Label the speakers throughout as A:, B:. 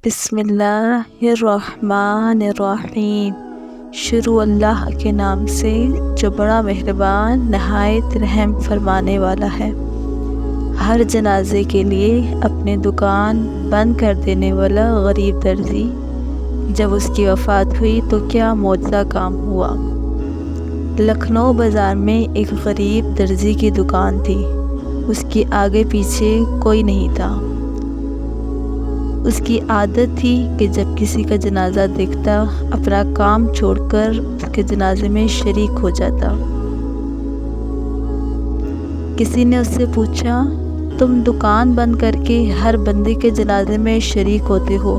A: بسم اللہ الرحمن الرحیم۔ شروع اللہ کے نام سے جو بڑا مہربان نہایت رحم فرمانے والا ہے۔ ہر جنازے کے لیے اپنی دکان بند کر دینے والا غریب درزی، جب اس کی وفات ہوئی تو کیا معجزہ کام ہوا۔ لکھنؤ بازار میں ایک غریب درزی کی دکان تھی۔ اس کی آگے پیچھے کوئی نہیں تھا۔ اس کی عادت تھی کہ جب کسی کا جنازہ دیکھتا اپنا کام چھوڑ کر اس کے جنازے میں شریک ہو جاتا۔ کسی نے اس سے پوچھا، تم دکان بند کر کے ہر بندے کے جنازے میں شریک ہوتے ہو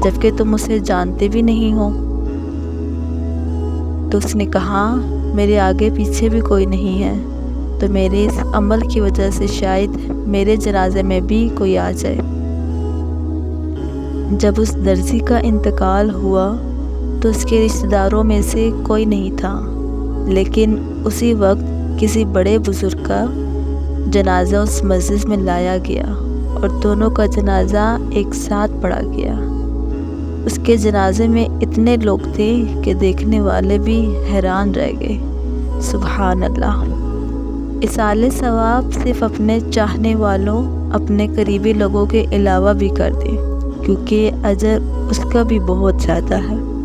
A: جبکہ تم اسے جانتے بھی نہیں ہو؟ تو اس نے کہا، میرے آگے پیچھے بھی کوئی نہیں ہے، تو میرے اس عمل کی وجہ سے شاید میرے جنازے میں بھی کوئی آ جائے۔ جب اس درزی کا انتقال ہوا تو اس کے رشتہ داروں میں سے کوئی نہیں تھا، لیکن اسی وقت کسی بڑے بزرگ کا جنازہ اس مسجد میں لایا گیا اور دونوں کا جنازہ ایک ساتھ پڑھا گیا۔ اس کے جنازے میں اتنے لوگ تھے کہ دیکھنے والے بھی حیران رہ گئے۔ سبحان اللہ! ایصال ثواب صرف اپنے چاہنے والوں، اپنے قریبی لوگوں کے علاوہ بھی کر دیں، کیونکہ اجر اس کا بھی بہت زیادہ ہے۔